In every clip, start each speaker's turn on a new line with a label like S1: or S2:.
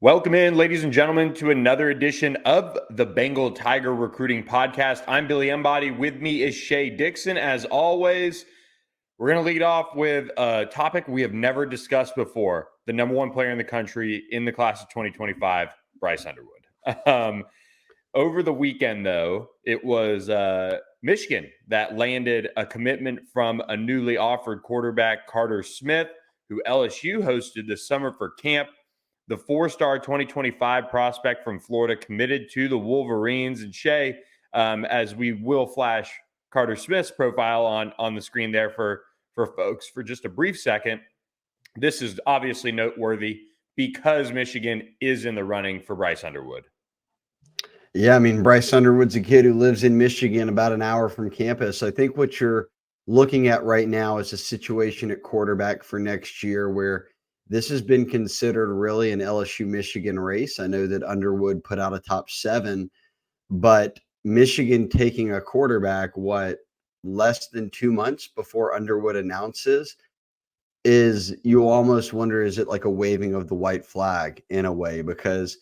S1: Welcome in, ladies and gentlemen, to another edition of the Bengal Tiger Recruiting Podcast. I'm Billy Embody. With me is Shea Dixon. As always, we're going to lead off with a topic we have never discussed before. The number one player in the country in the class of 2025, Bryce Underwood. Over the weekend, though, it was Michigan that landed a commitment from a newly offered quarterback, Carter Smith, who LSU hosted this summer for camp. The four-star 2025 prospect from Florida committed to the Wolverines. And Shea, as we will flash Carter Smith's profile on the screen there for folks for just a brief second, this is obviously noteworthy because Michigan is in the running for Bryce Underwood.
S2: Yeah, I mean, Bryce Underwood's a kid who lives in Michigan about an hour from campus. I think what you're looking at right now is a situation at quarterback for next year where this has been considered really an LSU-Michigan race. I know that Underwood put out a top 7, but Michigan taking a quarterback, less than 2 months before Underwood announces, is you almost wonder, is it like a waving of the white flag in a way? Because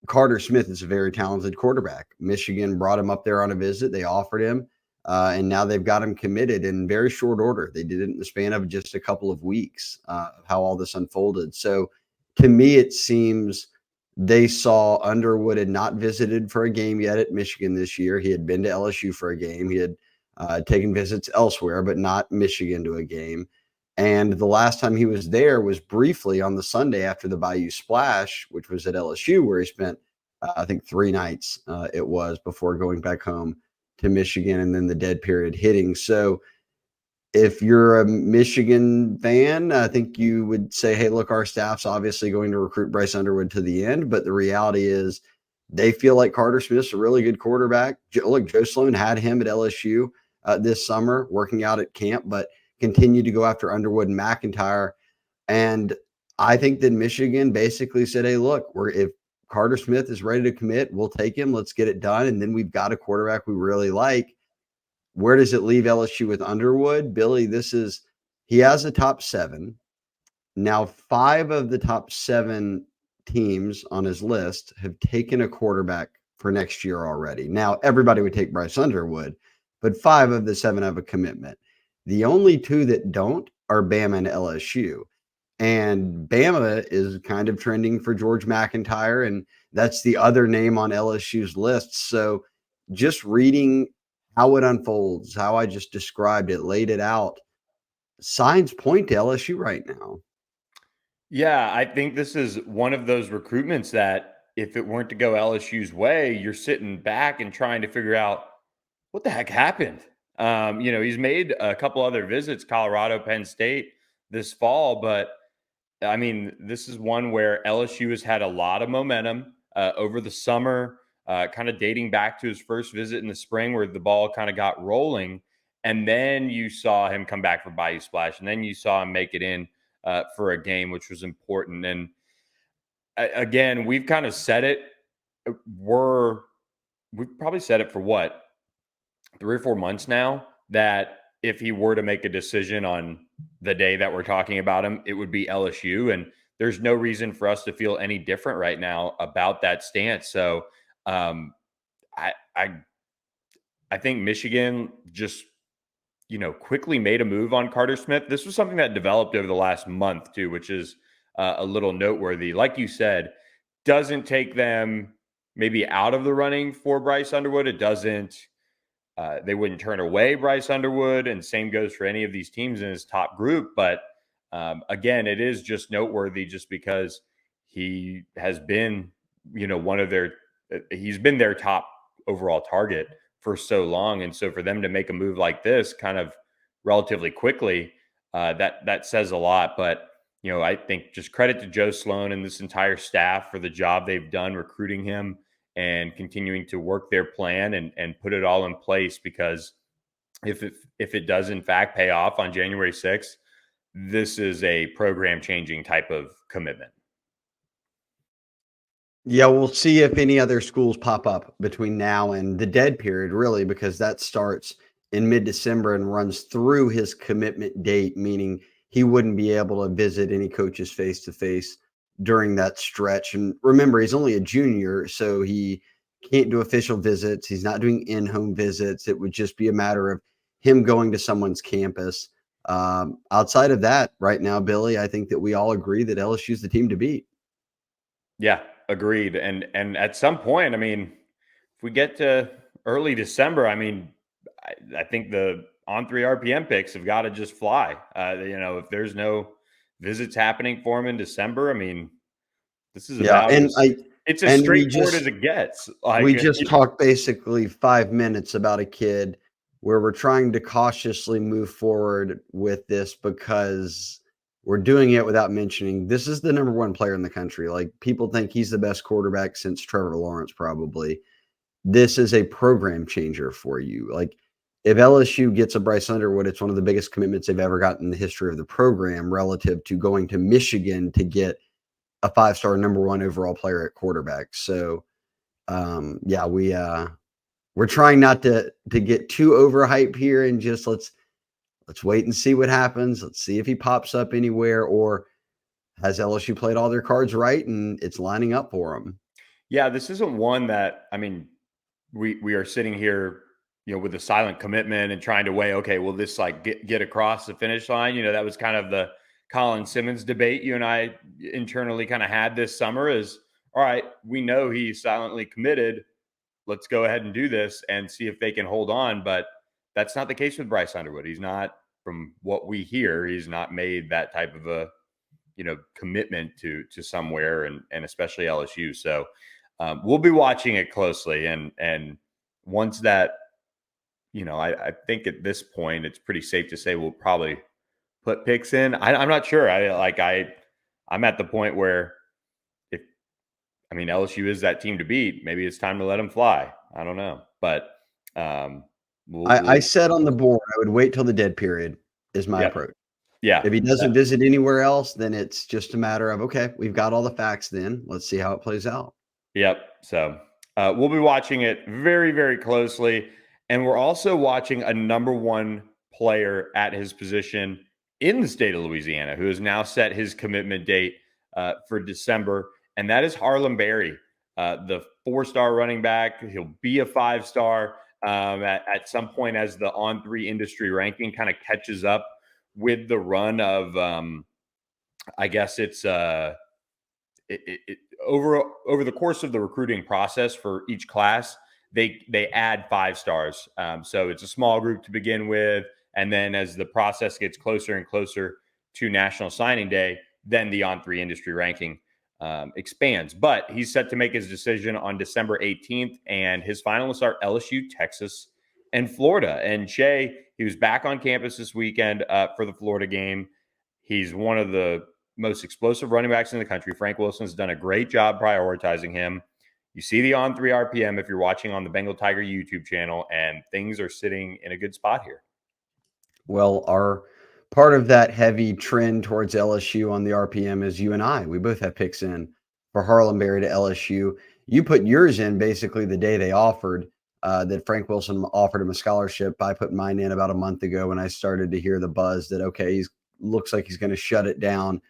S2: Carter Smith is a very talented quarterback. Michigan brought him up there on a visit. They offered him, and now they've got him committed in very short order. They did it in the span of just a couple of weeks, how all this unfolded. So to me, it seems they saw Underwood had not visited for a game yet at Michigan this year. He had been to LSU for a game. He had taken visits elsewhere, but not Michigan to a game. And the last time he was there was briefly on the Sunday after the Bayou Splash, which was at LSU, where he spent, I think, 3 nights it was before going back home to Michigan and then the dead period hitting. So if you're a Michigan fan, I think you would say, hey, look, our staff's obviously going to recruit Bryce Underwood to the end. But the reality is they feel like Carter Smith's a really good quarterback. Look, Joe Sloan had him at LSU this summer working out at camp, but continue to go after Underwood and McIntyre. And I think that Michigan basically said, hey, look, if Carter Smith is ready to commit, we'll take him. Let's get it done. And then we've got a quarterback we really like. Where does it leave LSU with Underwood? Billy, he has a top 7. Now, 5 of the top 7 teams on his list have taken a quarterback for next year already. Now, everybody would take Bryce Underwood, but 5 of the 7 have a commitment. The only 2 that don't are Bama and LSU. And Bama is kind of trending for George McIntyre, and that's the other name on LSU's list. So just reading how it unfolds, how I just described it, laid it out, signs point to LSU right now.
S1: Yeah, I think this is one of those recruitments that if it weren't to go LSU's way, you're sitting back and trying to figure out what the heck happened. He's made a couple other visits, Colorado, Penn State this fall, but I mean, this is one where LSU has had a lot of momentum over the summer, kind of dating back to his first visit in the spring where the ball kind of got rolling. And then you saw him come back for Bayou Splash, and then you saw him make it in for a game, which was important. And again, we've kind of said it. We've probably said it for what? 3 or 4 months now, that if he were to make a decision on the day that we're talking about him, it would be LSU. And there's no reason for us to feel any different right now about that stance. So I think Michigan just, quickly made a move on Carter Smith. This was something that developed over the last month too, which is a little noteworthy. Like you said, doesn't take them maybe out of the running for Bryce Underwood. It doesn't. They wouldn't turn away Bryce Underwood, and same goes for any of these teams in his top group. But again, it is just noteworthy just because he has been, he's been their top overall target for so long. And so for them to make a move like this kind of relatively quickly, that says a lot. But, I think just credit to Joe Sloan and this entire staff for the job they've done recruiting him and continuing to work their plan and put it all in place, because if it does in fact pay off on January 6th, this is a program changing type of commitment.
S2: Yeah, we'll see if any other schools pop up between now and the dead period, really, because that starts in mid-December and runs through his commitment date, meaning he wouldn't be able to visit any coaches face-to-face during that stretch. And remember, he's only a junior, so he can't do official visits. He's not doing in-home visits. It would just be a matter of him going to someone's campus. Outside of that, right now, Billy, I think that we all agree that LSU is the team to beat.
S1: Yeah, agreed. And at some point, I mean, if we get to early December, I mean, I think the On3 RPM picks have got to just fly. If there's no visits happening for him in December, I mean, this is
S2: Yeah,
S1: about it's as
S2: and
S1: straightforward as it gets.
S2: we just talked basically 5 minutes about a kid where we're trying to cautiously move forward with this because we're doing it without mentioning this is the number one player in the country. Like, people think he's the best quarterback since Trevor Lawrence, probably. This is a program changer for you. Like, if LSU gets a Bryce Underwood, it's one of the biggest commitments they've ever gotten in the history of the program relative to going to Michigan to get a 5-star number one overall player at quarterback. So we're trying not to get too overhyped here and just let's wait and see what happens. Let's see if he pops up anywhere, or has LSU played all their cards right and it's lining up for them.
S1: Yeah, this isn't one that, I mean, we are sitting here, with a silent commitment and trying to weigh, okay, will this like get across the finish line? That was kind of the Colin Simmons debate you and I internally kind of had this summer is, all right, we know he's silently committed. Let's go ahead and do this and see if they can hold on. But that's not the case with Bryce Underwood. He's not, from what we hear, he's not made that type of a, commitment to somewhere and especially LSU. So we'll be watching it closely. And once that, I think at this point, it's pretty safe to say we'll probably put picks in. I'm not sure. I'm at the point where LSU is that team to beat. Maybe it's time to let them fly. I don't know. But
S2: I said on the board, I would wait till the dead period is my approach.
S1: Yeah.
S2: If he doesn't visit anywhere else, then it's just a matter of, okay, we've got all the facts then. Let's see how it plays out.
S1: Yep. So we'll be watching it very, very closely. And we're also watching a number one player at his position in the state of Louisiana who has now set his commitment date for December. And that is Harlem Berry, the 4-star running back. He'll be a 5-star at some point as the On3 industry ranking kind of catches up with the run of, I guess it's over the course of the recruiting process for each class, they add 5 stars. So it's a small group to begin with. And then as the process gets closer and closer to National Signing Day, then the On3 industry ranking expands. But he's set to make his decision on December 18th, and his finalists are LSU, Texas, and Florida. And Shea, he was back on campus this weekend for the Florida game. He's one of the most explosive running backs in the country. Frank Wilson's done a great job prioritizing him. You see the On3 RPM if you're watching on the Bengal Tiger YouTube channel, and things are sitting in a good spot here.
S2: Well, our part of that heavy trend towards LSU on the RPM is you and I. We both have picks in for Harlem Berry to LSU. You put yours in basically the day they offered that Frank Wilson offered him a scholarship. I put mine in about a month ago when I started to hear the buzz that, okay, he looks like he's going to shut it down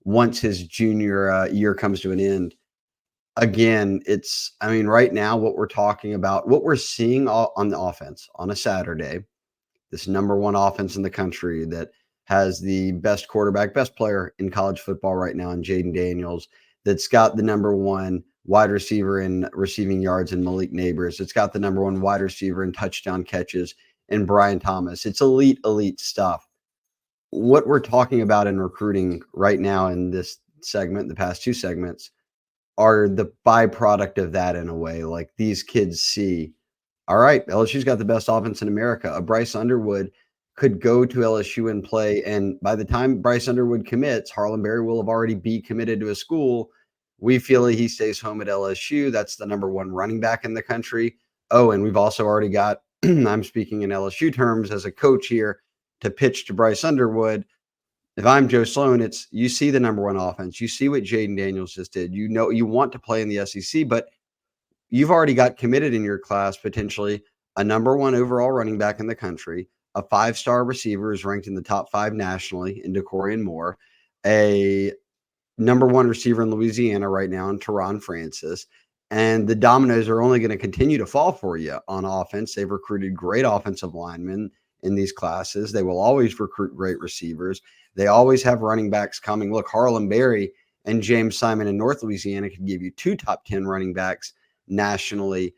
S2: once his junior year comes to an end. Again, right now what we're talking about, what we're seeing on the offense on a Saturday, this number one offense in the country that has the best quarterback, best player in college football right now in Jaden Daniels, that's got the number one wide receiver in receiving yards in Malik Neighbors. It's got the number one wide receiver in touchdown catches in Brian Thomas. It's elite stuff. What we're talking about in recruiting right now in this segment, the past 2 segments, are the byproduct of that in a way. Like, these kids see, all right, LSU's got the best offense in America. A Bryce Underwood could go to LSU and play. And by the time Bryce Underwood commits, Harlem Berry will have already be committed to a school. We feel he stays home at LSU. That's the number one running back in the country. Oh, and we've also already got, I'm speaking in LSU terms as a coach here, to pitch to Bryce Underwood. If I'm Joe Sloan, it's, you see the number one offense. You see what Jaden Daniels just did. You know, you want to play in the SEC, but you've already got committed in your class, potentially a number one overall running back in the country, a 5-star receiver who's ranked in the top 5 nationally in Decorian Moore, a number one receiver in Louisiana right now in Teron Francis. And the dominoes are only going to continue to fall for you on offense. They've recruited great offensive linemen in these classes. They will always recruit great receivers. They always have running backs coming. Look, Harlem Berry and James Simon in North Louisiana could give you 2 top 10 running backs nationally.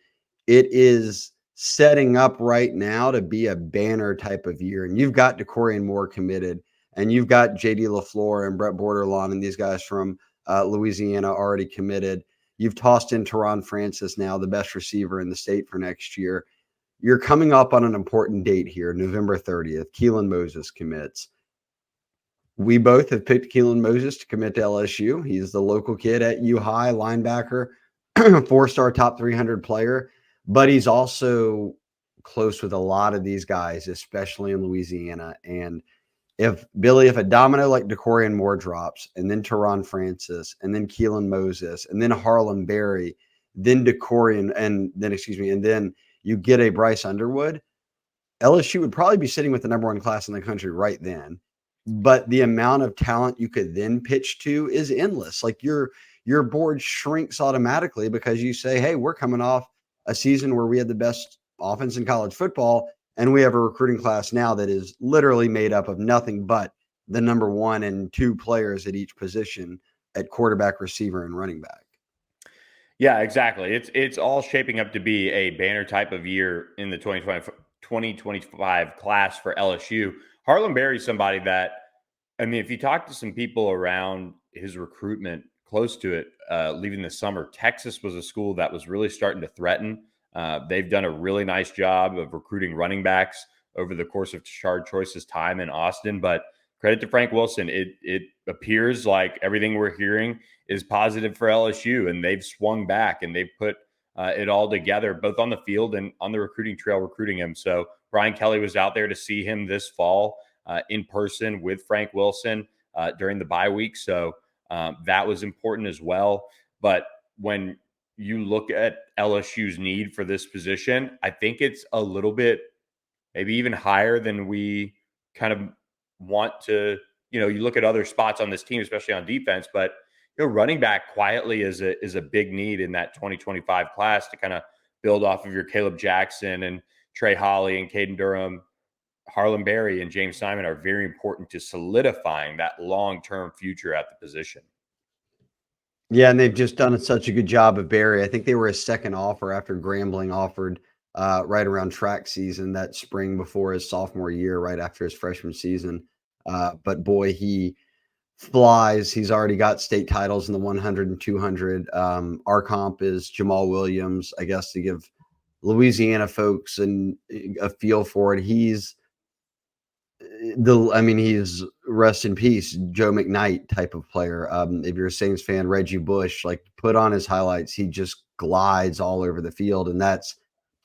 S2: It is setting up right now to be a banner type of year. And you've got DeCorian Moore committed, and you've got JD LaFleur and Brett Borderlawn and these guys from Louisiana already committed. You've tossed in Teron Francis now, the best receiver in the state for next year. You're coming up on an important date here, November 30th. Keelan Moses commits. We both have picked Keelan Moses to commit to LSU. He's the local kid at U High, linebacker, 4-star top 300 player, but he's also close with a lot of these guys, especially in Louisiana. And if a domino like DeCorian Moore drops, and then Teron Francis, and then Keelan Moses, and then Harlem Berry, then DeCorian, and then you get a Bryce Underwood, LSU would probably be sitting with the number one class in the country right then. But the amount of talent you could then pitch to is endless. Like your board shrinks automatically because you say, hey, we're coming off a season where we had the best offense in college football, and we have a recruiting class now that is literally made up of nothing but the number 1 and 2 players at each position at quarterback, receiver, and running back.
S1: Yeah, exactly. It's all shaping up to be a banner type of year in the 2025 class for LSU. Harlem Berry, somebody that, I mean, if you talk to some people around his recruitment close to it, leaving this summer, Texas was a school that was really starting to threaten. They've done a really nice job of recruiting running backs over the course of Tashard Choice's time in Austin. But credit to Frank Wilson. It appears like everything we're hearing is positive for LSU, and they've swung back and they've put it all together, both on the field and on the recruiting trail, recruiting him. So Brian Kelly was out there to see him this fall in person with Frank Wilson during the bye week. So that was important as well. But when you look at LSU's need for this position, I think it's a little bit, maybe even higher than we kind of want to, you look at other spots on this team, especially on defense, but running back quietly is a big need in that 2025 class to kind of build off of your Caleb Jackson and Trey Holly and Caden Durham. Harlem Berry and James Simon are very important to solidifying that long-term future at the position.
S2: Yeah, and they've just done such a good job of Berry. I think they were a second offer after Grambling offered right around track season that spring before his sophomore year, right after his freshman season. But boy, he flies. He's already got state titles in the 100 and 200. Our comp is Jamal Williams, I guess, to give Louisiana folks a feel for it. He's rest in peace, Joe McKnight type of player. If you're a Saints fan, Reggie Bush, like, put on his highlights. He just glides all over the field, and that's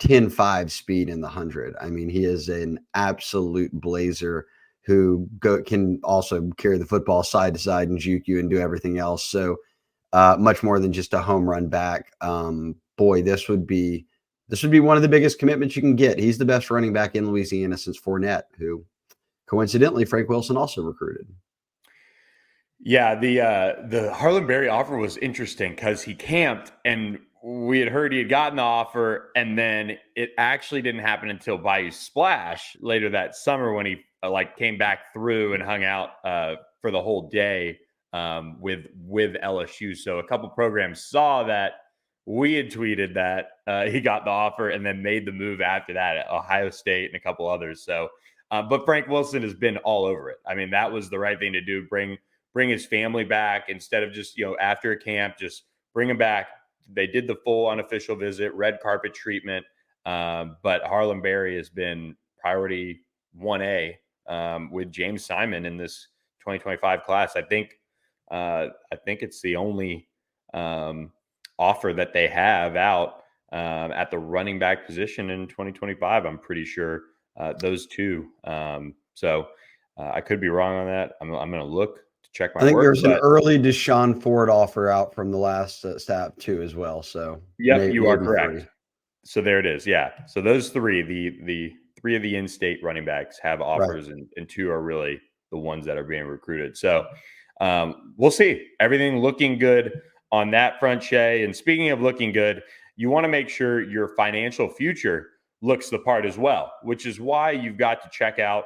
S2: 10.5 speed in the 100. I mean, he is an absolute blazer who can also carry the football side to side and juke you and do everything else. So much more than just a home run back. Boy, this would be one of the biggest commitments you can get. He's the best running back in Louisiana since Fournette, who coincidentally Frank Wilson also recruited.
S1: Yeah, the Harlem Berry offer was interesting because he camped, and we had heard he had gotten the offer, and then it actually didn't happen until Bayou Splash later that summer when he came back through and hung out for the whole day with LSU. So a couple programs saw that. We had tweeted that he got the offer and then made the move after that at Ohio State and a couple others. So, but Frank Wilson has been all over it. I mean, that was the right thing to do. Bring his family back instead of just, after a camp, just bring him back. They did the full unofficial visit, red carpet treatment. But Harlem Berry has been priority 1A with James Simon in this 2025 class. I think it's the only offer that they have out at the running back position in 2025. I'm pretty sure those two. So I could be wrong on that. I'm going to look to check my work.
S2: I think there's an early Deshaun Ford offer out from the last staff too as well. So
S1: yep, you are correct. 3. So there it is. Yeah. So those three, the 3 of the in-state running backs have offers, right, and 2 are really the ones that are being recruited. So We'll see. Everything looking good on that front, Shea. And speaking of looking good, you want to make sure your financial future looks the part as well, which is why you've got to check out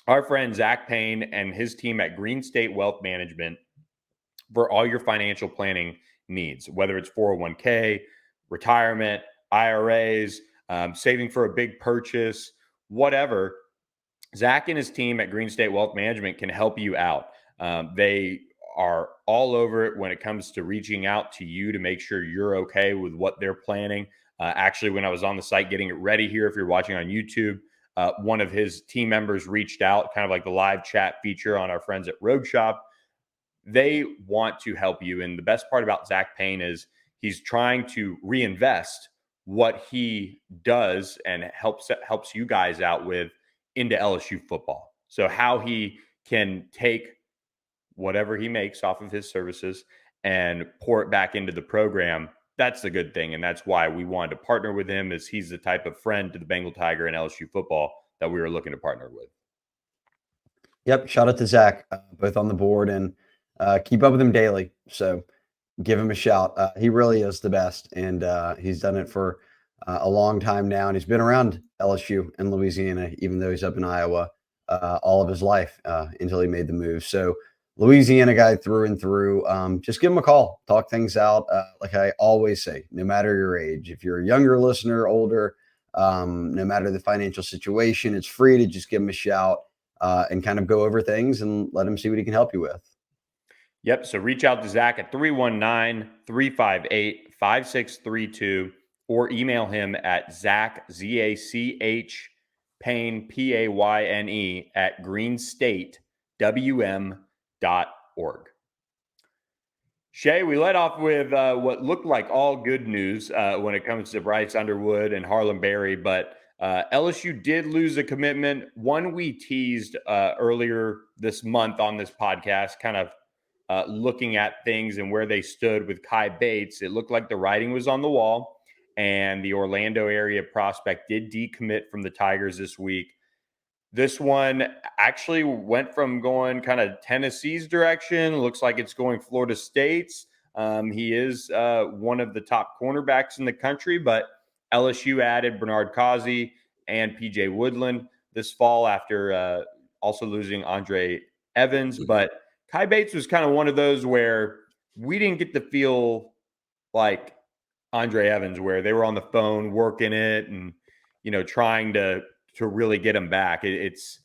S1: our friend Zach Payne and his team at Green State Wealth Management for all your financial planning needs, whether it's 401k, retirement, IRAs, saving for a big purchase, whatever. Zach and his team at Green State Wealth Management can help you out. They are all over it when it comes to reaching out to you to make sure you're okay with what they're planning. Actually, when I was on the site getting it ready here, if you're watching on YouTube, one of his team members reached out, kind of like the live chat feature on our friends at Road Shop. They want to help you. And the best part about Zach Payne is he's trying to reinvest what he does and helps you guys out with into LSU football. So how he can take whatever he makes off of his services and pour it back into the program, that's the good thing. And that's why we wanted to partner with him, as he's the type of friend to the Bengal Tiger and LSU football that we were looking to partner with.
S2: Yep. Shout out to Zach, both on the board, and keep up with him daily. So give him a shout. He really is the best. And he's done it for a long time now. And he's been around LSU and Louisiana, even though he's up in Iowa all of his life until he made the move. So Louisiana guy through and through. Just give him a call, talk things out. Like I always say, no matter your age, if you're a younger listener, older, no matter the financial situation, it's free to just give him a shout and kind of go over things and let him see what he can help you with.
S1: Yep. So reach out to Zach at 319-358-5632 or email him at Zach, Z-A-C-H, Payne, P-A-Y-N-E, at greenstatewm.org. Shea, we led off with what looked like all good news when it comes to Bryce Underwood and Harlem Berry, but LSU did lose a commitment. One we teased earlier this month on this podcast, kind of looking at things and where they stood with Cai Bates. It looked like the writing was on the wall, and the Orlando area prospect did decommit from the Tigers this week. This one actually went from going kind of Tennessee's direction. Looks like it's going Florida State's. He is one of the top cornerbacks in the country, but LSU added Bernard Causey and PJ Woodland this fall after also losing Andre Evans. But Cai Bates was kind of one of those where we didn't get to feel like Andre Evans, where they were on the phone working it and, trying to really get him back. It's,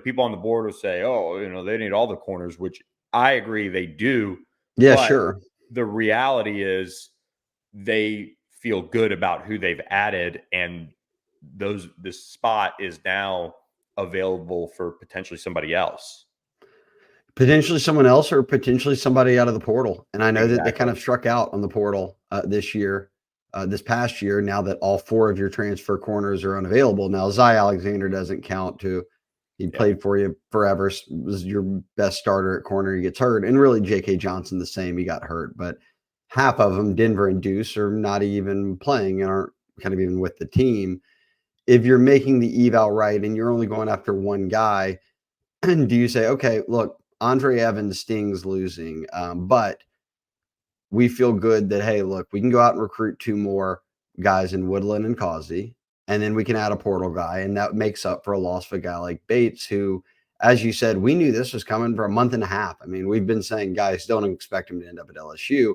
S1: people on the board will say, oh, they need all the corners, which I agree they do.
S2: Yeah, sure.
S1: The reality is they feel good about who they've added, and this spot is now available for potentially somebody else.
S2: Potentially someone else, or potentially somebody out of the portal. And I know that they kind of struck out on the portal this past year, now that all four of your transfer corners are unavailable. Now, Zy Alexander doesn't count he played for you forever, was your best starter at corner. He gets hurt. And really, J.K. Johnson the same. He got hurt. But half of them, Denver and Deuce, are not even playing and aren't kind of even with the team. If you're making the eval right and you're only going after one guy, do you say, okay, look, Andre Evans stings losing, but we feel good that, hey, look, we can go out and recruit two more guys in Woodland and Causey, and then we can add a portal guy, and that makes up for a loss of a guy like Bates, who, as you said, we knew this was coming for a month and a half. I mean, we've been saying, guys, don't expect him to end up at LSU.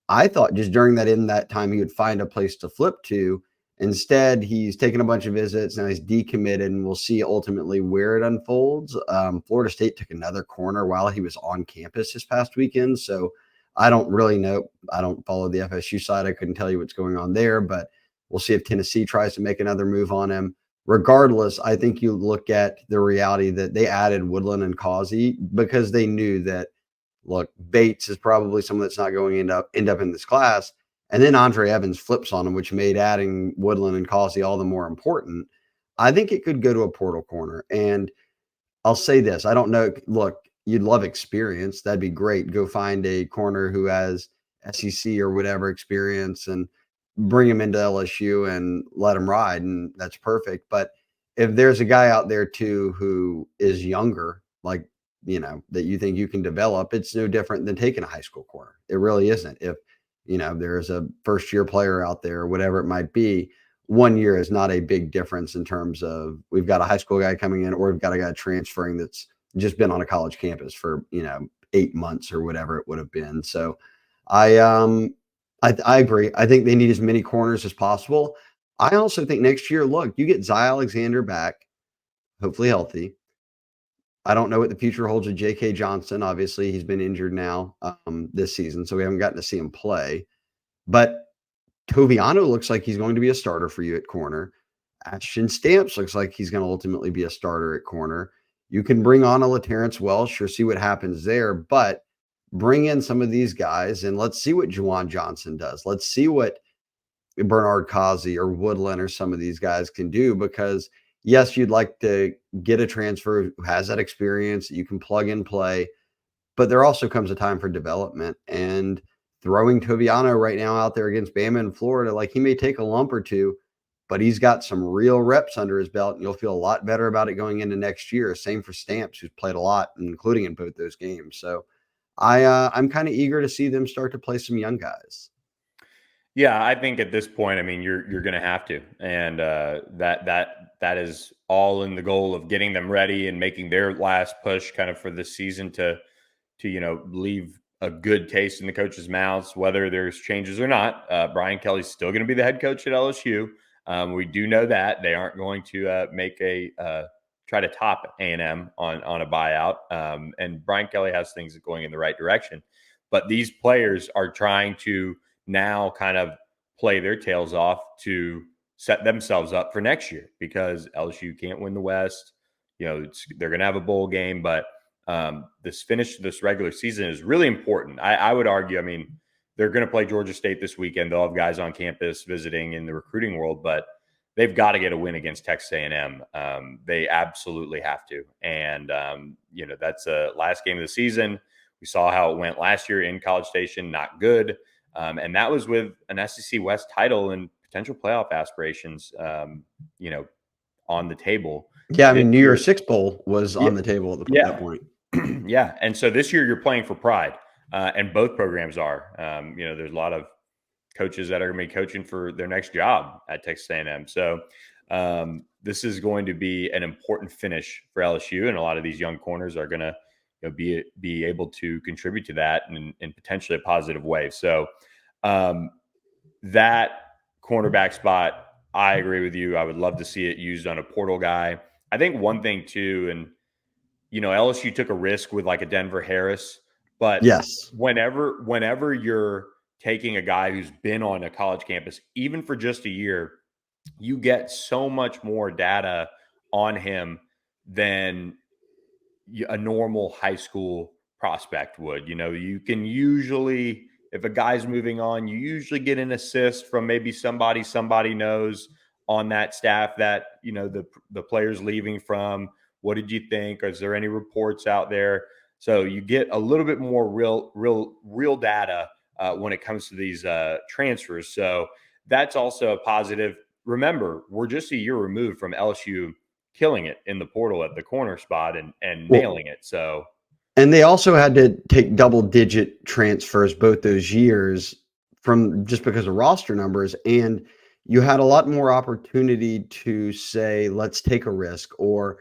S2: I thought just during that time he would find a place to flip to. Instead, he's taken a bunch of visits. Now he's decommitted, and we'll see ultimately where it unfolds. Florida State took another corner while he was on campus this past weekend. So I don't really know. I don't follow the FSU side. I couldn't tell you what's going on there, but we'll see if Tennessee tries to make another move on him. Regardless, I think you look at the reality that they added Woodland and Causey because they knew that, look, Bates is probably someone that's not going to end up in this class. And then Andre Evans flips on him, which made adding Woodland and Causey all the more important. I think it could go to a portal corner. And I'll say this. I don't know. Look, you'd love experience. That'd be great. Go find a corner who has SEC or whatever experience and bring him into LSU and let him ride. And that's perfect. But if there's a guy out there too who is younger, like that you think you can develop, it's no different than taking a high school corner. It really isn't. If, there's a first year player out there, or whatever it might be, 1 year is not a big difference in terms of we've got a high school guy coming in, or we've got a guy transferring that's just been on a college campus for, 8 months or whatever it would have been. So I agree. I think they need as many corners as possible. I also think next year, look, you get Zy Alexander back, hopefully healthy. I don't know what the future holds with J.K. Johnson. Obviously, he's been injured now this season, so we haven't gotten to see him play. But Toviano looks like he's going to be a starter for you at corner. Ashton Stamps looks like he's going to ultimately be a starter at corner. You can bring on a LaTerrence Welsh or see what happens there, but bring in some of these guys and let's see what Juwan Johnson does. Let's see what Bernard Causey or Woodland or some of these guys can do, because yes, you'd like to get a transfer who has that experience that you can plug and play, but there also comes a time for development. And throwing Toviano right now out there against Bama in Florida, like, he may take a lump or two, but he's got some real reps under his belt, and you'll feel a lot better about it going into next year. Same for Stamps, who's played a lot, including in both those games. So I'm kind of eager to see them start to play some young guys.
S1: Yeah, I think at this point, I mean, you're going to have to, and that is all in the goal of getting them ready and making their last push, kind of for this season, to leave a good taste in the coaches' mouths, whether there's changes or not. Brian Kelly's still going to be the head coach at LSU. We do know that they aren't going to try to top A&M on a buyout, and Brian Kelly has things going in the right direction, but these players are trying to now kind of play their tails off to set themselves up for next year, because LSU can't win the West. They're going to have a bowl game, but this regular season is really important. I would argue, I mean, they're going to play Georgia State this weekend. They'll have guys on campus visiting in the recruiting world, but they've got to get a win against Texas A&M. They absolutely have to. And, that's the last game of the season. We saw how it went last year in College Station, not good. And that was with an SEC West title and potential playoff aspirations, on the table.
S2: Yeah, I mean, New Year's Six Bowl was on the table at that point.
S1: Yeah, and so this year you're playing for pride, and both programs are. There's a lot of coaches that are going to be coaching for their next job at Texas A&M. So this is going to be an important finish for LSU, and a lot of these young corners are going to be able to contribute to that in potentially a positive way. So that cornerback spot, I agree with you. I would love to see it used on a portal guy. I think one thing too, and LSU took a risk with like a Denver Harris, but
S2: yes,
S1: whenever you're taking a guy who's been on a college campus, even for just a year, you get so much more data on him than a normal high school prospect would. You can usually, if a guy's moving on, you usually get an assist from maybe somebody knows on that staff that, the player's leaving from. What did you think? Is there any reports out there? So you get a little bit more real data when it comes to these transfers. So that's also a positive. Remember, we're just a year removed from LSU killing it in the portal at the corner spot and nailing it. So,
S2: and they also had to take double-digit transfers both those years from just because of roster numbers, and you had a lot more opportunity to say, let's take a risk, or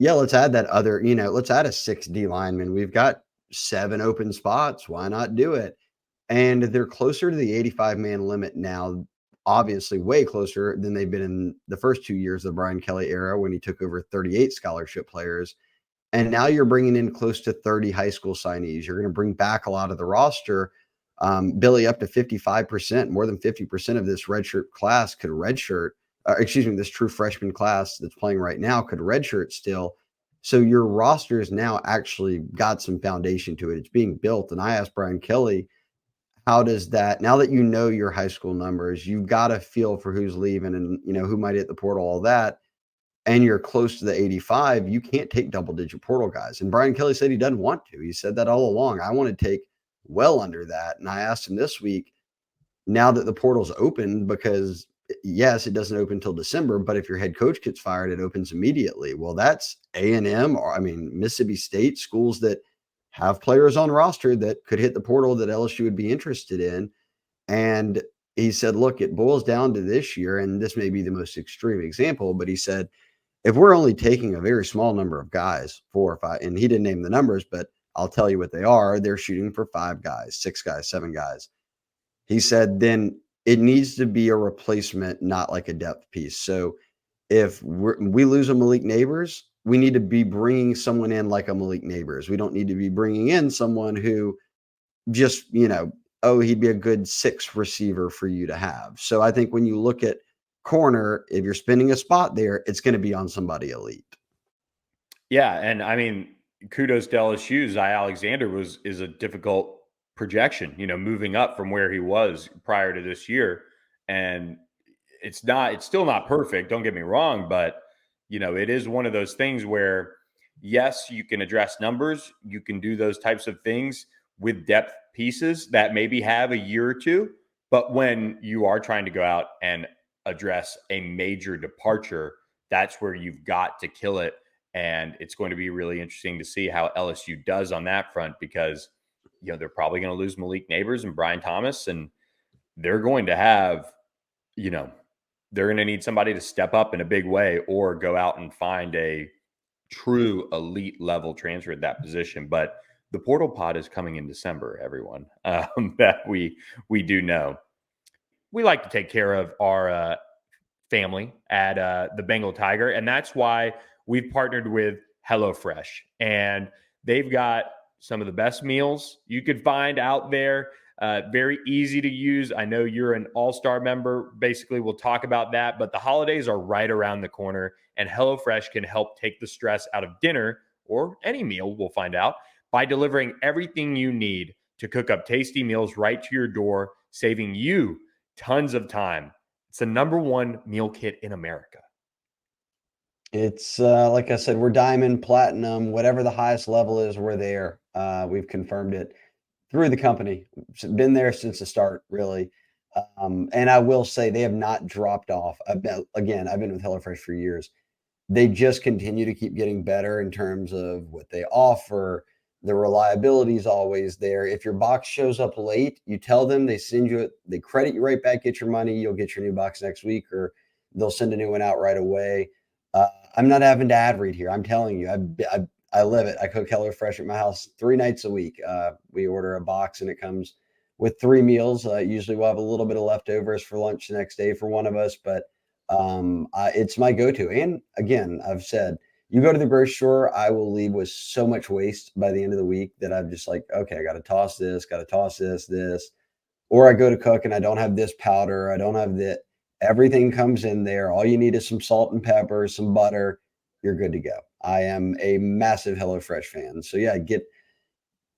S2: let's add that other, let's add a 6D lineman. We've got 7 open spots. Why not do it? And they're closer to the 85-man limit now, obviously way closer than they've been in the first 2 years of the Brian Kelly era, when he took over 38 scholarship players. And now you're bringing in close to 30 high school signees. You're going to bring back a lot of the roster. Billy, up to 55%, more than 50% of this redshirt class could redshirt. This true freshman class that's playing right now could redshirt still. So your roster has now actually got some foundation to it. It's being built. And I asked Brian Kelly, how does that, now that you know your high school numbers, you've got a feel for who's leaving and, who might hit the portal, all that, and you're close to the 85, you can't take double-digit portal guys. And Brian Kelly said he doesn't want to. He said that all along. I want to take well under that. And I asked him this week, now that the portal's open, because yes, it doesn't open until December, but if your head coach gets fired, it opens immediately. Well, that's A&M, or I mean, Mississippi State, schools that have players on roster that could hit the portal that LSU would be interested in. And he said, look, it boils down to this year, and this may be the most extreme example, but he said, if we're only taking a very small number of guys, 4 or 5, and he didn't name the numbers, but I'll tell you what they are. They're shooting for 5 guys, 6 guys, 7 guys. He said, then it needs to be a replacement, not like a depth piece. So if we lose a Malik Neighbors, we need to be bringing someone in like a Malik Neighbors. We don't need to be bringing in someone who just, oh, he'd be a good 6 receiver for you to have. So I think when you look at corner, if you're spending a spot there, it's going to be on somebody elite.
S1: Yeah. And I mean, kudos to LSU. Zy Alexander is a difficult projection, moving up from where he was prior to this year. And it's still not perfect. Don't get me wrong, but it is one of those things where, yes, you can address numbers. You can do those types of things with depth pieces that maybe have a year or two. But when you are trying to go out and address a major departure, that's where you've got to kill it. And it's going to be really interesting to see how LSU does on that front, because they're probably going to lose Malik Neighbors and Brian Thomas, and they're going to have, they're going to need somebody to step up in a big way or go out and find a true elite level transfer at that position. But the portal pod is coming in December, everyone, that we do know. We like to take care of our family at the Bengal Tiger, and that's why we've partnered with HelloFresh, and they've got some of the best meals you could find out there. Very easy to use. I know you're an all-star member. Basically, we'll talk about that, but the holidays are right around the corner, and HelloFresh can help take the stress out of dinner or any meal, we'll find out, by delivering everything you need to cook up tasty meals right to your door, saving you tons of time. It's the #1 meal kit in America.
S2: It's like I said, we're diamond, platinum, whatever the highest level is, we're there. We've confirmed it through the company. Been there since the start, really. And I will say they have not dropped off. I've been with HelloFresh for years. They just continue to keep getting better in terms of what they offer. The reliability is always there. If your box shows up late, you tell them, they send you it, they credit you right back, get your money, you'll get your new box next week, or they'll send a new one out right away. I'm not having to ad read here. I'm telling you, I live it. I cook HelloFresh at my house 3 nights a week. We order a box and it comes with 3 meals. Usually we'll have a little bit of leftovers for lunch the next day for one of us, but it's my go-to. And again, I've said, you go to the grocery store, I will leave with so much waste by the end of the week that I'm just like, okay, I got to toss this, this. Or I go to cook and I don't have this powder, I don't have that. Everything comes in there. All you need is some salt and pepper, some butter. You're good to go. I am a massive HelloFresh fan. So yeah,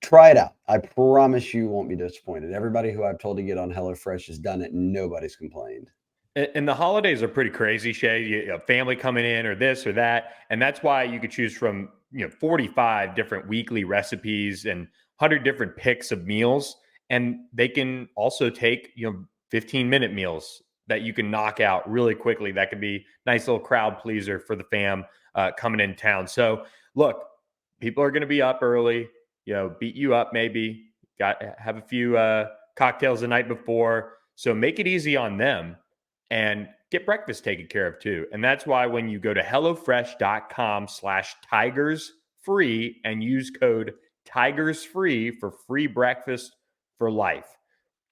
S2: try it out. I promise you won't be disappointed. Everybody who I've told to get on HelloFresh has done it and nobody's complained.
S1: And the holidays are pretty crazy, Shay. You family coming in or this or that. And that's why you could choose from, 45 different weekly recipes and 100 different picks of meals. And they can also take, 15-minute meals that you can knock out really quickly. That could be nice little crowd pleaser for the fam coming in town. So look, people are going to be up early, beat you up maybe, have a few cocktails the night before. So make it easy on them and get breakfast taken care of too. And that's why when you go to HelloFresh.com/TigersFree and use code TigersFree for free breakfast for life.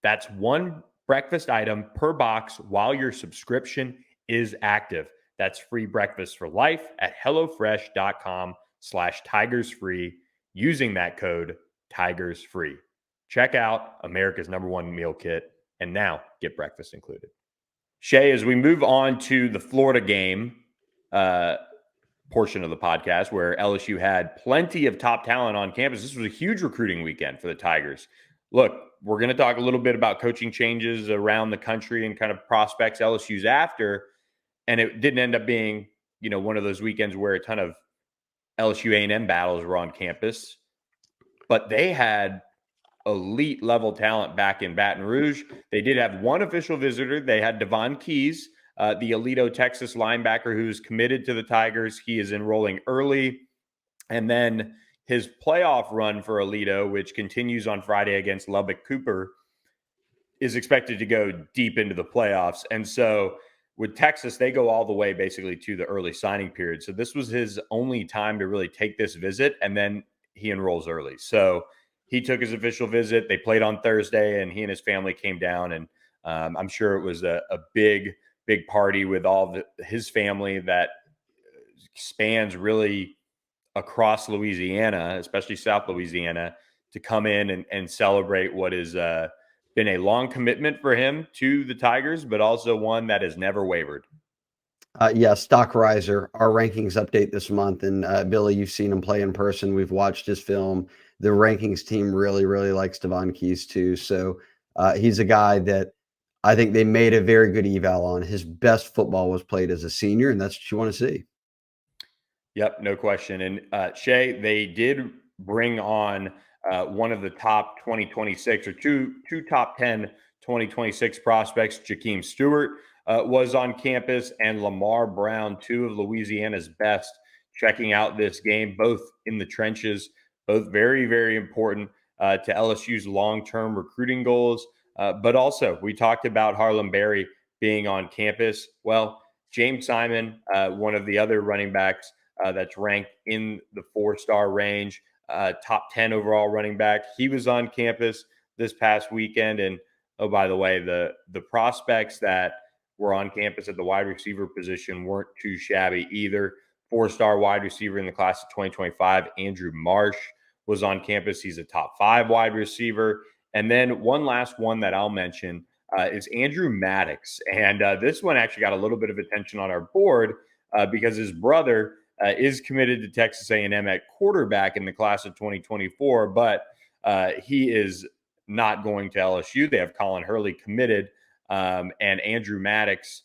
S1: That's one breakfast item per box while your subscription is active. That's free breakfast for life at HelloFresh.com/TigersFree using that code TigersFree. Check out America's #1 meal kit and now get breakfast included. Shay, as we move on to the Florida game portion of the podcast where LSU had plenty of top talent on campus, this was a huge recruiting weekend for the Tigers. Look, we're going to talk a little bit about coaching changes around the country and kind of prospects LSU's after. And it didn't end up being, one of those weekends where a ton of LSU A&M battles were on campus. But they had elite level talent back in Baton Rouge. They did have one official visitor. They had Devon Keys the Alito, Texas linebacker who's committed to the Tigers. He is enrolling early. And then his playoff run for Alito, which continues on Friday against Lubbock Cooper, is expected to go deep into the playoffs. And so with Texas, they go all the way basically to the early signing period. So this was his only time to really take this visit, and then he enrolls early. So he took his official visit. They played on Thursday, and he and his family came down. And I'm sure it was a big, big party with all his family that spans really across Louisiana, especially South Louisiana, to come in and celebrate what is been a long commitment for him to the Tigers, but also one that has never wavered.
S2: Yeah, Stock Riser, our rankings update this month. And Billy, you've seen him play in person. We've watched his film. The rankings team really, really likes Devon Keys too. So he's a guy that I think they made a very good eval on. His best football was played as a senior, and that's what you want to see.
S1: Yep, no question. And Shea, they did bring on one of the top 2026 or two top 10 2026 prospects. Jakeem Stewart was on campus, and Lamar Brown, two of Louisiana's best, checking out this game, both in the trenches, both very, very important to LSU's long-term recruiting goals. But also, we talked about Harlem Berry being on campus. Well, James Simon, one of the other running backs, that's ranked in the 4-star range, top 10 overall running back. He was on campus this past weekend. And oh, by the way, the prospects that were on campus at the wide receiver position weren't too shabby either. 4-star wide receiver in the class of 2025, Andrew Marsh, was on campus. He's a top 5 wide receiver. And then one last one that I'll mention is Andrew Maddox. And this one actually got a little bit of attention on our board because his brother is committed to Texas A&M at quarterback in the class of 2024, but he is not going to LSU. They have Colin Hurley committed, and Andrew Maddox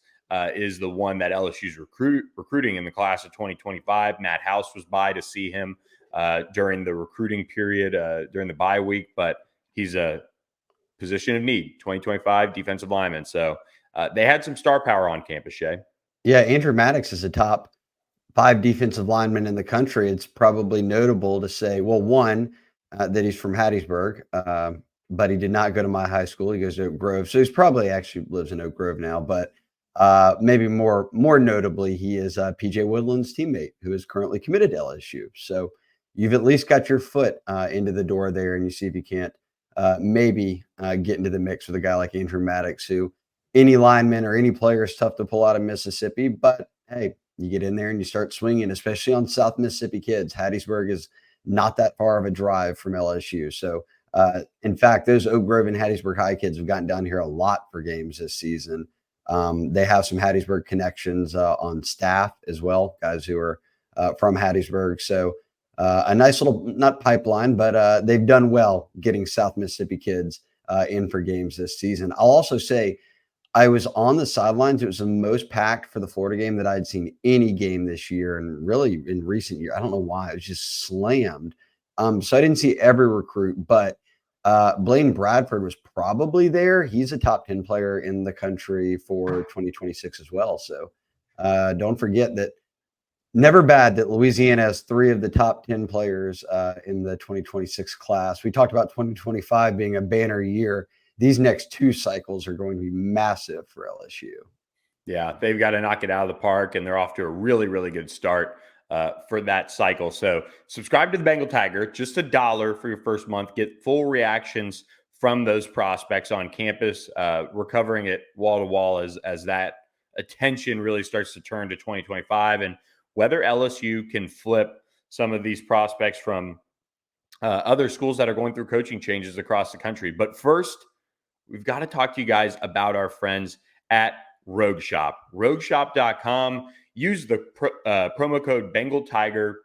S1: is the one that LSU's recruiting in the class of 2025. Matt House was by to see him during the recruiting period, during the bye week, but he's a position of need, 2025 defensive lineman. So they had some star power on campus, Shea.
S2: Yeah, Andrew Maddox is a top 5 defensive linemen in the country. It's probably notable to say, well, one, that he's from Hattiesburg, but he did not go to my high school. He goes to Oak Grove. So he's probably actually lives in Oak Grove now. But maybe more notably, he is PJ Woodland's teammate who is currently committed to LSU. So you've at least got your foot into the door there, and you see if you can't maybe get into the mix with a guy like Andrew Maddox, who any lineman or any player is tough to pull out of Mississippi. But hey, you get in there and you start swinging, especially on South Mississippi kids. Hattiesburg is not that far of a drive from LSU. So, in fact, those Oak Grove and Hattiesburg High kids have gotten down here a lot for games this season. They have some Hattiesburg connections on staff as well, guys who are from Hattiesburg. So, a nice little, not pipeline, but they've done well getting South Mississippi kids in for games this season. I'll also say, I was on the sidelines. It was the most packed for the Florida game that I'd seen any game this year, and really in recent years. I don't know why. It was just slammed. So I didn't see every recruit, but Blaine Bradford was probably there. He's a top 10 player in the country for 2026 as well. So don't forget that. Never bad that Louisiana has 3 of the top 10 players in the 2026 class. We talked about 2025 being a banner year. These next 2 cycles are going to be massive for LSU.
S1: Yeah, they've got to knock it out of the park, and they're off to a really, really good start for that cycle. So subscribe to the Bengal Tiger, just $1 for your first month. Get full reactions from those prospects on campus. We're covering it wall to wall as that attention really starts to turn to 2025, and whether LSU can flip some of these prospects from other schools that are going through coaching changes across the country. But first, we've got to talk to you guys about our friends at Rogue Shop. RogueShop.com. Use the promo code Bengal Tiger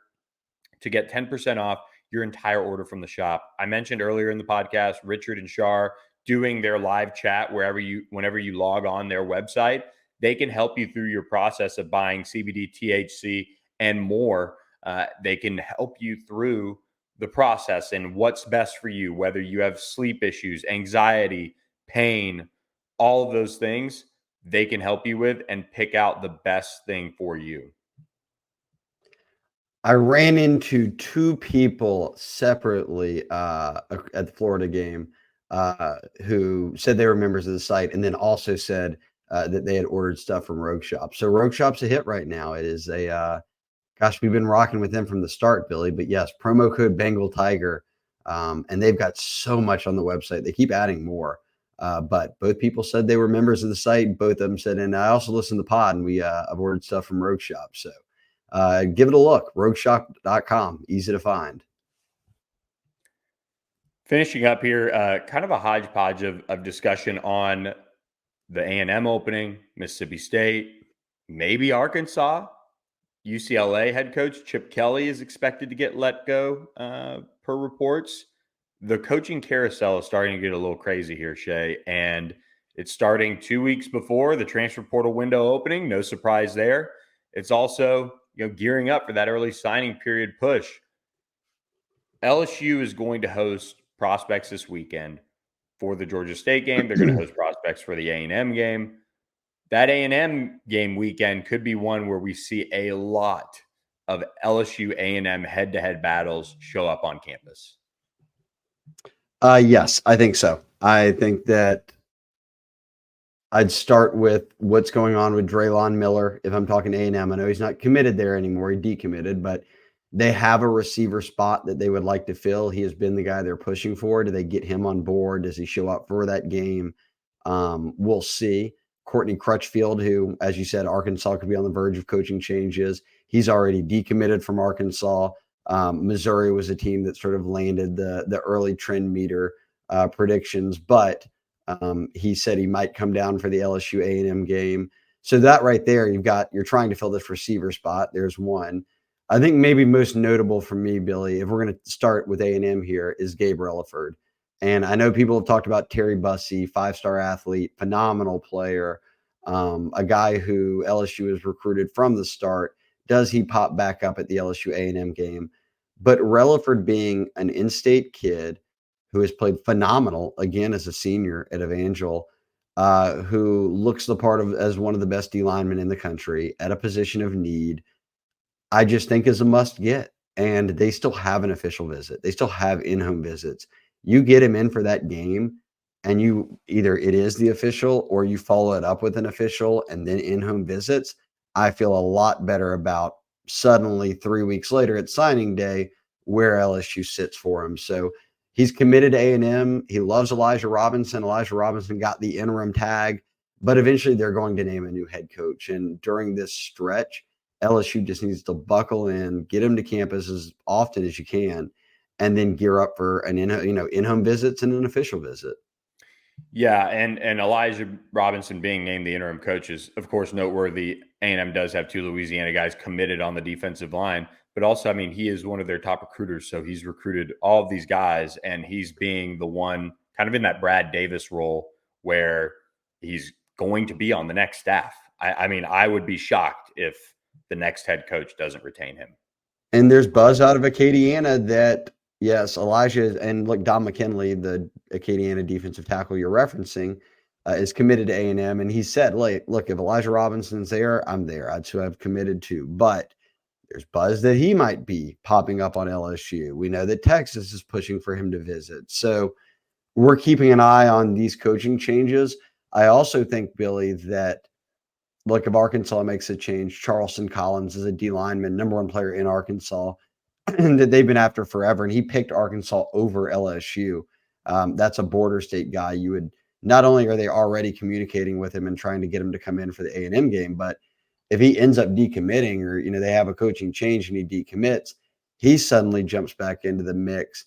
S1: to get 10% off your entire order from the shop. I mentioned earlier in the podcast, Richard and Shar doing their live chat whenever you log on their website. They can help you through your process of buying CBD, THC, and more. They can help you through the process and what's best for you, whether you have sleep issues, anxiety, pain, all of those things. they can help you with and pick out the best thing for you?
S2: I ran into 2 people separately, at the Florida game, who said they were members of the site and then also said, that they had ordered stuff from Rogue Shop. So Rogue Shop's a hit right now. It is gosh, we've been rocking with them from the start, Billy, but yes, promo code Bengal Tiger, and they've got so much on the website. They keep adding more, but both people said they were members of the site. Both of them said, and I also listened to the pod, and I've ordered stuff from Rogue Shop. So give it a look. Rogueshop.com. Easy to find.
S1: Finishing up here, kind of a hodgepodge of discussion on the A&M opening, Mississippi State, maybe Arkansas. UCLA head coach Chip Kelly is expected to get let go per reports. The coaching carousel is starting to get a little crazy here, Shea, and it's starting 2 weeks before the transfer portal window opening. No surprise there. It's also gearing up for that early signing period push. LSU is going to host prospects this weekend for the Georgia State game. They're going to host prospects for the A&M game. That A&M game weekend could be one where we see a lot of LSU A&M head-to-head battles show up on campus.
S2: Yes, I think so. I think that I'd start with what's going on with Draylon Miller. If I'm talking A&M, I know he's not committed there anymore. He decommitted, but they have a receiver spot that they would like to fill. He has been the guy they're pushing for. Do they get him on board? Does he show up for that game? We'll see. Courtney Crutchfield, who, as you said, Arkansas could be on the verge of coaching changes. He's already decommitted from Arkansas. Missouri was a team that sort of landed the early trend meter predictions, but he said he might come down for the LSU A&M game. So that right there, you're trying to fill this receiver spot. There's one. I think maybe most notable for me, Billy, if we're going to start with A&M here, is Gabe Relaford. And I know people have talked about Terry Bussey, 5-star athlete, phenomenal player, a guy who LSU has recruited from the start. Does he pop back up at the LSU A&M game? But Relaford being an in-state kid who has played phenomenal, again, as a senior at Evangel, who looks the part of as one of the best D linemen in the country at a position of need, I just think is a must get. And they still have an official visit. They still have in-home visits. You get him in for that game, and you either it is the official or you follow it up with an official and then in-home visits. I feel a lot better about suddenly 3 weeks later at signing day where LSU sits for him. So he's committed to A&M. He loves Elijah Robinson. Elijah Robinson got the interim tag, but eventually they're going to name a new head coach. And during this stretch, LSU just needs to buckle in, get him to campus as often as you can, and then gear up for an in-home visits and an official visit.
S1: Yeah, and Elijah Robinson being named the interim coach is, of course, noteworthy. A&M does have 2 Louisiana guys committed on the defensive line, but also, I mean, he is one of their top recruiters, so he's recruited all of these guys, and he's being the one kind of in that Brad Davis role where he's going to be on the next staff. I mean, I would be shocked if the next head coach doesn't retain him.
S2: And there's buzz out of Acadiana that, yes, Elijah and look, Don McKinley, the Acadiana defensive tackle you're referencing, is committed to A&M. And he said, look, if Elijah Robinson's there, I'm there. That's who I've committed to. But there's buzz that he might be popping up on LSU. We know that Texas is pushing for him to visit. So we're keeping an eye on these coaching changes. I also think, Billy, that look, if Arkansas makes a change, Charleston Collins is a D lineman, number 1 player in Arkansas that they've been after forever. And he picked Arkansas over LSU. That's a border state guy. You would not only are they already communicating with him and trying to get him to come in for the A&M game, but if he ends up decommitting or, they have a coaching change and he decommits, he suddenly jumps back into the mix.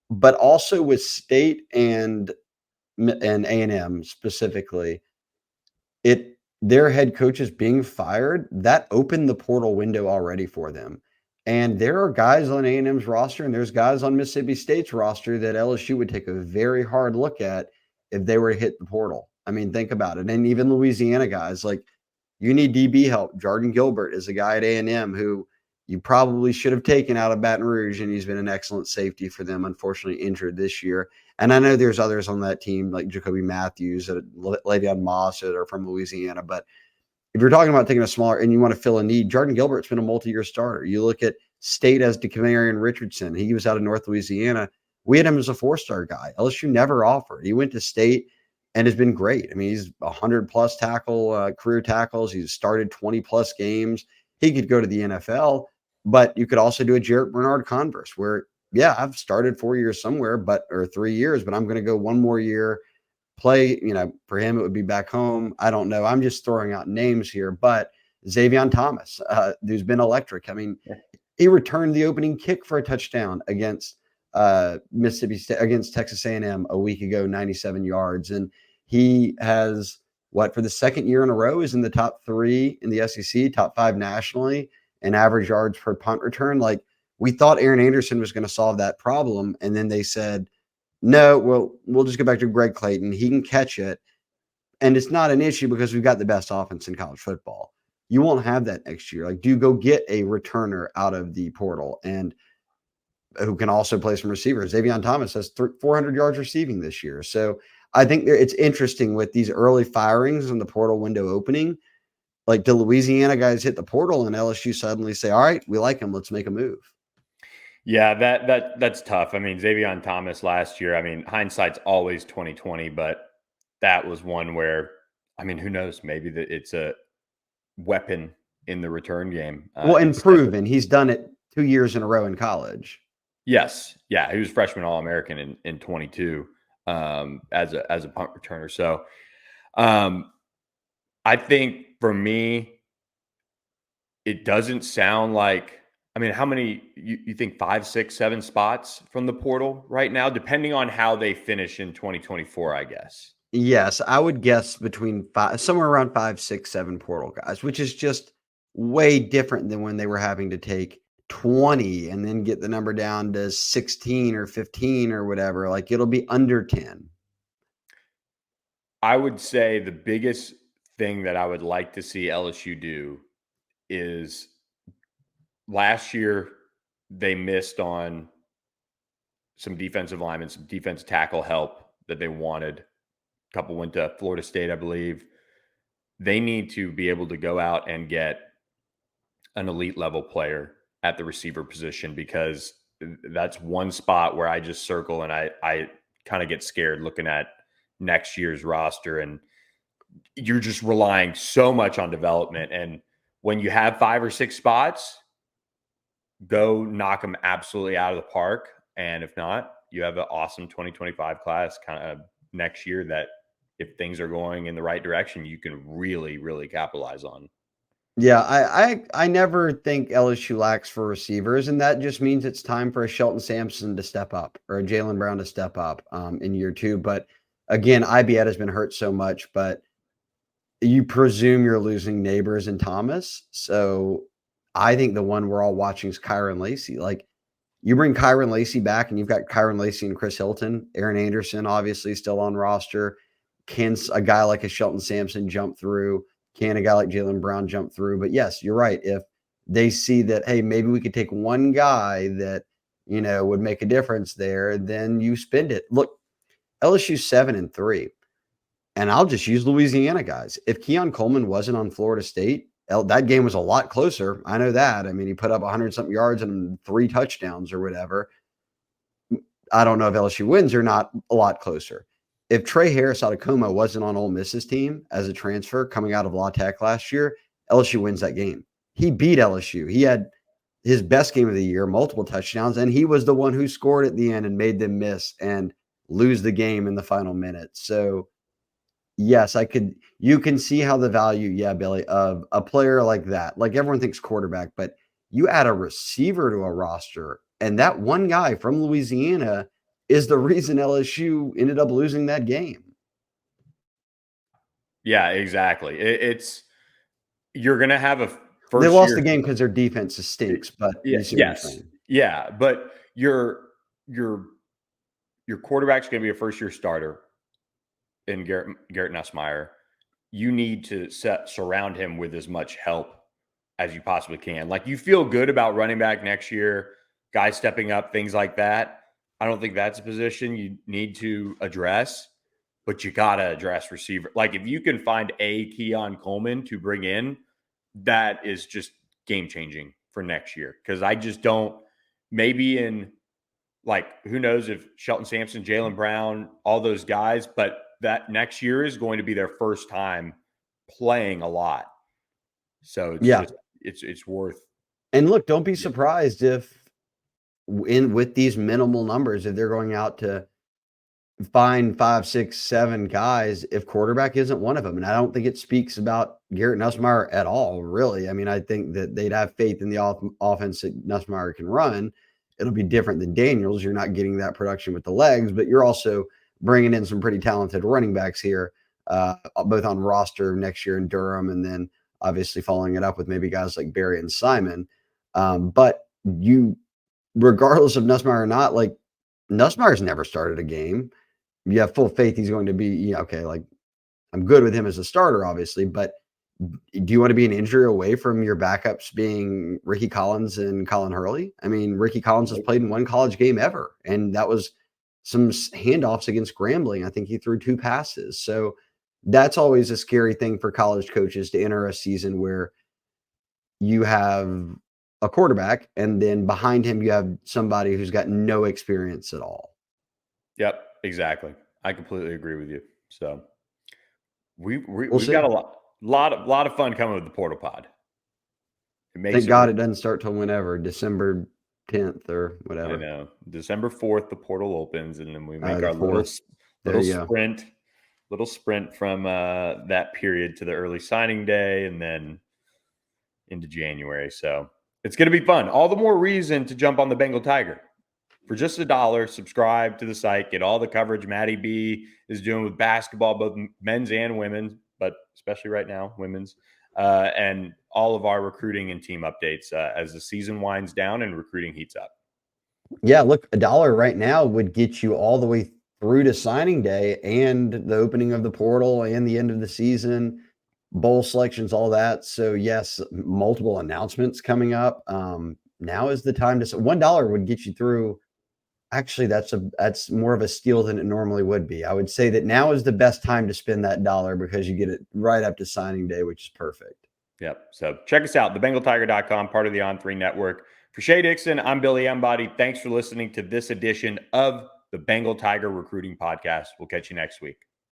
S2: But also with state and A&M specifically, their head coaches being fired, that opened the portal window already for them. And there are guys on A&M's roster and there's guys on Mississippi State's roster that LSU would take a very hard look at if they were to hit the portal. I mean, think about it. And even Louisiana guys, like you need DB help. Jordan Gilbert is a guy at A&M who you probably should have taken out of Baton Rouge, and he's been an excellent safety for them, unfortunately injured this year. And I know there's others on that team like Jacoby Matthews, Le'Veon Moss that are from Louisiana. But if you're talking about taking a smaller and you want to fill a need, Jordan Gilbert's been a multi-year starter. You look at State as Decommitting Richardson. He was out of North Louisiana. We had him as a 4-star guy. LSU never offered. He went to State and has been great. I mean, he's 100-plus career tackles. He's started 20-plus games. He could go to the NFL, but you could also do a Jarrett Bernard converse where, yeah, I've started 4 years somewhere, or 3 years, but I'm going to go one more year, play, for him, it would be back home. I don't know. I'm just throwing out names here, but Xavier Thomas, who's been electric. I mean, he returned the opening kick for a touchdown against Mississippi State, against Texas A&M a week ago, 97 yards. And he has, for the second year in a row, is in the top 3 in the SEC, top 5 nationally, and average yards per punt return. Like, we thought Aaron Anderson was going to solve that problem. And then they said, no, we'll just go back to Greg Clayton. He can catch it. And it's not an issue because we've got the best offense in college football. You won't have that next year. Like, do you go get a returner out of the portal and who can also play some receivers? Xavier Thomas has 400 yards receiving this year. So I think it's interesting with these early firings and the portal window opening. Like, the Louisiana guys hit the portal and LSU suddenly say, all right, we like him. Let's make a move.
S1: Yeah, that's tough. I mean, Xavier Thomas last year, I mean, hindsight's always 2020, but that was one where, I mean, who knows? Maybe that it's a weapon in the return game.
S2: And proven. He's done it 2 years in a row in college.
S1: Yes. Yeah. He was freshman All-American in 22 as a punt returner. So I think for me, it doesn't sound like, I mean, how many, you think 5, 6, 7 spots from the portal right now, depending on how they finish in 2024, I guess?
S2: Yes, I would guess between somewhere around 5, 6, 7 portal guys, which is just way different than when they were having to take 20 and then get the number down to 16 or 15 or whatever. Like, it'll be under 10.
S1: I would say the biggest thing that I would like to see LSU do is, last year they missed on some defensive linemen, some defensive tackle help that they wanted. A couple went to Florida State, I believe. They need to be able to go out and get an elite level player at the receiver position, because that's one spot where I just circle and I kind of get scared looking at next year's roster, and you're just relying so much on development. And when you have 5 or 6 spots, go knock them absolutely out of the park. And if not, you have an awesome 2025 class kind of next year that, if things are going in the right direction, you can really, really capitalize on.
S2: Yeah, I never think LSU lacks for receivers, and that just means it's time for a Shelton Sampson to step up or a Jaylen Brown to step up in year 2. But again, Ibeat has been hurt so much, but you presume you're losing Neighbors and Thomas. So I think the one we're all watching is Kyron Lacey. Like, you bring Kyron Lacey back and you've got Kyron Lacey and Chris Hilton. Aaron Anderson, obviously, still on roster. Can a guy like a Shelton Sampson jump through? Can a guy like Jaylen Brown jump through? But yes, you're right. If they see that, hey, maybe we could take one guy that, would make a difference there, then you spend it. Look, LSU's 7-3. And I'll just use Louisiana guys. If Keon Coleman wasn't on Florida State, that game was a lot closer. I know that. I mean, he put up 100-something yards and 3 touchdowns or whatever. I don't know if LSU wins or not, a lot closer. If Trey Harris out of Como wasn't on Ole Miss's team as a transfer coming out of La Tech last year, LSU wins that game. He beat LSU. He had his best game of the year, multiple touchdowns, and he was the one who scored at the end and made them miss and lose the game in the final minute. So, yes, you can see how the value, Billy, of a player like that. Like, everyone thinks quarterback, but you add a receiver to a roster, and that one guy from Louisiana is the reason LSU ended up losing that game.
S1: Yeah, exactly. You're going to have a first
S2: They lost
S1: year,
S2: the game because their defense stinks, but
S1: yes. Yeah. But your quarterback's going to be a first year starter in Garrett Nussmeier. You need to surround him with as much help as you possibly can. Like, you feel good about running back next year, guys stepping up, things like that. I don't think that's a position you need to address, but you got to address receiver. Like if you can find a Keon Coleman to bring in, that is just game changing for next year. Cause I just don't, maybe in like, who knows if Shelton Sampson, Jalen Brown, all those guys, but that next year is going to be their first time playing a lot. So it's
S2: Yeah.
S1: just, it's worth.
S2: And look, don't be surprised if with these minimal numbers, if they're going out to find 5, 6, 7 guys, if quarterback isn't one of them. And I don't think it speaks about Garrett Nussmeier at all, really. I mean, I think that they'd have faith in the offense that Nussmeier can run. It'll be different than Daniels. You're not getting that production with the legs, but you're also bringing in some pretty talented running backs here, both on roster next year in Durham, and then obviously following it up with maybe guys like Barry and Simon. But you, regardless of Nussmeier or not, like Nussmeier's never started a game. You have full faith he's going to be, okay, like I'm good with him as a starter, obviously, but do you want to be an injury away from your backups being Ricky Collins and Colin Hurley? I mean, Ricky Collins has played in one college game ever, and that was some handoffs against Grambling. I think he threw 2 passes. So that's always a scary thing for college coaches to enter a season where you have a quarterback and then behind him you have somebody who's got no experience at all.
S1: Yep, exactly. I completely agree with you. So we've
S2: see.
S1: got a lot of fun coming with the Portal Pod.
S2: Thank God it doesn't start till whenever, December 10th or whatever.
S1: I know. December 4th, the portal opens, and then we make our little sprint from that period to the early signing day and then into January. So it's going to be fun. All the more reason to jump on the Bengal Tiger. For just $1, subscribe to the site, get all the coverage Maddie B is doing with basketball, both men's and women's, but especially right now, women's, and all of our recruiting and team updates as the season winds down and recruiting heats up.
S2: Yeah, look, $1 right now would get you all the way through to signing day and the opening of the portal and the end of the season, bowl selections, all that. So yes, multiple announcements coming up. Now is the time to $1 would get you through. Actually, that's more of a steal than it normally would be. I would say that now is the best time to spend that $1 because you get it right up to signing day, which is perfect.
S1: Yep. So check us out, thebengaltiger.com, part of the On3 network. For Shea Dixon, I'm Billy Embody. Thanks for listening to this edition of the Bengal Tiger Recruiting Podcast. We'll catch you next week.